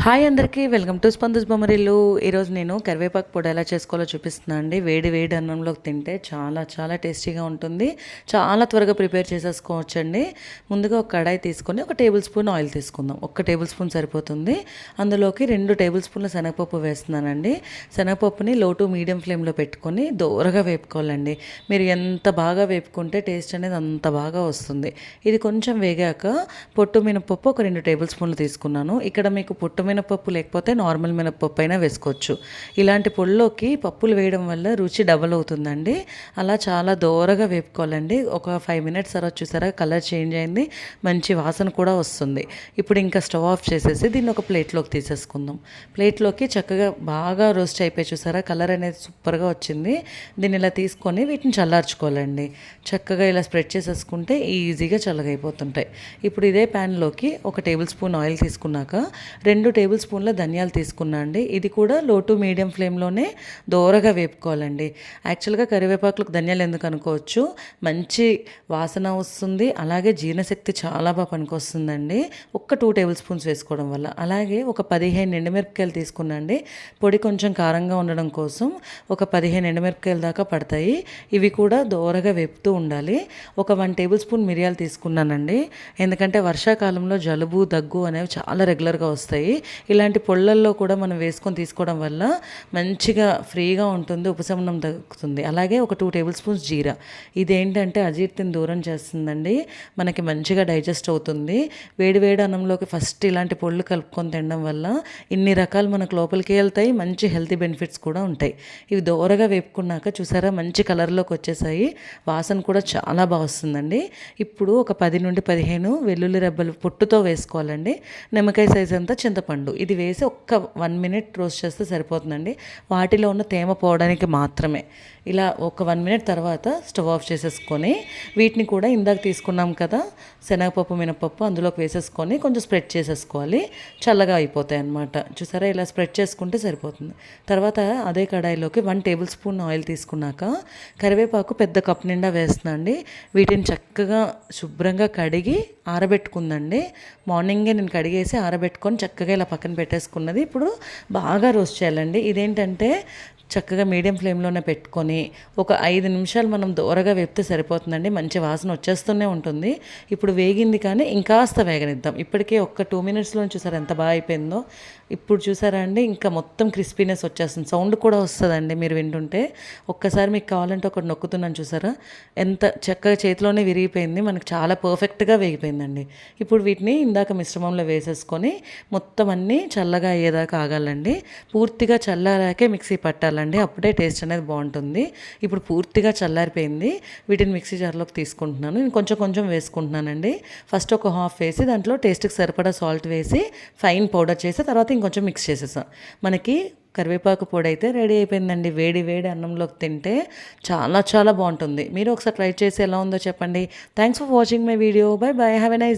Hi అందరికీ welcome to స్పందస్ Bommarillu. ఈరోజు నేను కరివేపాకు పొడి ఎలా చేసుకోవాలో చూపిస్తున్నాను అండి. వేడి వేడి అన్నంలోకి తింటే చాలా చాలా టేస్టీగా ఉంటుంది. చాలా త్వరగా ప్రిపేర్ చేసేసుకోవచ్చండి. ముందుగా ఒక కడాయి తీసుకొని 1 టేబుల్ స్పూన్ ఆయిల్ తీసుకుందాం. 1 టేబుల్ స్పూన్ సరిపోతుంది. అందులోకి 2 టేబుల్ స్పూన్ల శనగపప్పు వేస్తున్నానండి. శనగపప్పుని లో టు మీడియం ఫ్లేమ్లో పెట్టుకొని దోరగా వేపుకోవాలండి. మీరు ఎంత బాగా వేపుకుంటే టేస్ట్ అనేది అంత బాగా వస్తుంది. ఇది కొంచెం వేగాక పొట్టు మినపప్పు ఒక 2 టేబుల్ స్పూన్లు తీసుకున్నాను. ఇక్కడ మీకు పొట్టు మినపప్పు లేకపోతే నార్మల్ మినపప్పు అయినా వేసుకోవచ్చు. ఇలాంటి పొడిలోకి పప్పులు వేయడం వల్ల రుచి డబల్ అవుతుందండి. అలా చాలా దోరగా వేపుకోవాలండి. ఒక 5 మినిట్స్ తర్వాత చూసారా కలర్ చేంజ్ అయింది, మంచి వాసన కూడా వస్తుంది. ఇప్పుడు ఇంకా స్టవ్ ఆఫ్ చేసేసి దీన్ని ఒక ప్లేట్లోకి తీసేసుకుందాం. ప్లేట్లోకి చక్కగా బాగా రోస్ట్ అయిపోయి చూసారా కలర్ అనేది సూపర్గా వచ్చింది. దీన్ని ఇలా తీసుకొని వీటిని చల్లార్చుకోవాలండి. చక్కగా ఇలా స్ప్రెడ్ చేసేసుకుంటే ఈజీగా చల్లగైపోతుంటాయి. ఇప్పుడు ఇదే ప్యాన్లోకి 1 టేబుల్ స్పూన్ ఆయిల్ తీసుకున్నాక 2 టేబుల్ స్పూన్ల ధనియాలు తీసుకున్నా అండి. ఇది కూడా లో టు మీడియం ఫ్లేమ్లోనే దోరగా వేపుకోవాలండి. యాక్చువల్గా కరివేపాకులకు ధనియాలు ఎందుకు అనుకోవచ్చు, మంచి వాసన వస్తుంది, అలాగే జీర్ణశక్తి చాలా బాగా పనికొస్తుందండి. 2 టేబుల్ స్పూన్స్ వేసుకోవడం వల్ల. అలాగే ఒక 15 ఎండుమిరపకాయలు తీసుకున్నా అండి. పొడి కొంచెం కారంగా ఉండడం కోసం ఒక 15 ఎండుమిరపకాయల దాకా పడతాయి. ఇవి కూడా దోరగా వేపుతూ ఉండాలి. ఒక 1 టేబుల్ స్పూన్ మిరియాలు తీసుకున్నానండి. ఎందుకంటే వర్షాకాలంలో జలుబు దగ్గు అనేవి చాలా రెగ్యులర్గా వస్తాయి. ఇలాంటి పొళ్ళల్లో కూడా మనం వేసుకొని తీసుకోవడం వల్ల మంచిగా ఫ్రీగా ఉంటుంది, ఉపశమనం దక్కుతుంది. అలాగే ఒక 2 టేబుల్ స్పూన్స్ జీరా. ఇదేంటంటే అజీర్తిని దూరం చేస్తుందండి, మనకి మంచిగా డైజెస్ట్ అవుతుంది. వేడి వేడి అన్నంలోకి ఫస్ట్ ఇలాంటి పొళ్ళు కలుపుకొని తినడం వల్ల ఇన్ని రకాలు మనకు లోపలికి వెళ్తాయి, మంచి హెల్తీ బెనిఫిట్స్ కూడా ఉంటాయి. ఇవి దోరగా వేపుకున్నాక చూసారా మంచి కలర్లోకి వచ్చేసాయి, వాసన కూడా చాలా బాగా వస్తుందండి. ఇప్పుడు ఒక 10 నుండి 15 వెల్లుల్లి రెబ్బలు పొట్టుతో వేసుకోవాలండి. నిమ్మకాయ సైజ్ అంతా చింతపండు ఇది వేసి ఒక్క 1 మినిట్ రోస్ట్ చేస్తే సరిపోతుందండి. వాటిలో ఉన్న తేమ పోవడానికి మాత్రమే. ఇలా ఒక 1 మినిట్ తర్వాత స్టవ్ ఆఫ్ చేసేసుకొని వీటిని కూడా ఇందాక తీసుకున్నాం కదా శనగపప్పు మినపప్పు అందులోకి వేసేసుకొని కొంచెం స్ప్రెడ్ చేసేసుకోవాలి. చల్లగా అయిపోతాయి అన్నమాట. చూసారా ఇలా స్ప్రెడ్ చేసుకుంటే సరిపోతుంది. తర్వాత అదే కడాయిలోకి 1 టేబుల్ స్పూన్ ఆయిల్ తీసుకున్నాక కరివేపాకు పెద్ద కప్ నిండా వేస్తున్నా అండి. వీటిని చక్కగా శుభ్రంగా కడిగి ఆరబెట్టుకుందండి. మార్నింగే నేను కడిగేసి ఆరబెట్టుకొని చక్కగా ఇలా పక్కన పెట్టేసుకున్నది. ఇప్పుడు బాగా రోస్ట్ చేయాలండి. ఇదేంటంటే చక్కగా మీడియం ఫ్లేమ్లోనే పెట్టుకొని ఒక 5 నిమిషాలు మనం దోరగా వేపితే సరిపోతుందండి. మంచి వాసన వచ్చేస్తూనే ఉంటుంది. ఇప్పుడు వేగింది కానీ ఇంకాస్త వేగనిద్దాం. ఇప్పటికే ఒక 2 మినిట్స్లో చూసారా ఎంత బాగా అయిపోయిందో. ఇప్పుడు చూసారా అండి ఇంకా మొత్తం క్రిస్పీనెస్ వచ్చేస్తుంది, సౌండ్ కూడా వస్తుందండి మీరు వింటుంటే. ఒక్కసారి మీకు కావాలంటే ఒకటి నొక్కుతున్నాను చూసారా ఎంత చక్కగా చేతిలోనే విరిగిపోయింది, మనకు చాలా పర్ఫెక్ట్గా వేగిపోయిందండి. ఇప్పుడు వీటిని ఇందాక మిశ్రమంలో వేసేసుకొని మొత్తం అన్నీ చల్లగా అయ్యేదాకా ఆగాలండి. పూర్తిగా చల్లారాకే మిక్సీ పట్టాలండి, అప్పుడే టేస్ట్ అనేది బాగుంటుంది. ఇప్పుడు పూర్తిగా చల్లారిపోయింది. వీటిని మిక్సీ జార్లోకి తీసుకుంటున్నాను. నేను కొంచెం కొంచెం వేసుకుంటున్నానండి. ఫస్ట్ ఒక హాఫ్ వేసి దాంట్లో టేస్ట్కి సరిపడా సాల్ట్ వేసి ఫైన్ పౌడర్ చేసి తర్వాత ఇంకొంచెం మిక్స్ చేసేసాం. మనకి కరివేపాకు పొడి అయితే రెడీ అయిపోయిందండి. వేడి వేడి అన్నంలోకి తింటే చాలా చాలా బాగుంటుంది. మీరు ఒకసారి ట్రై చేసి ఎలా ఉందో చెప్పండి. Thanks for watching my video. By by, have a nice day.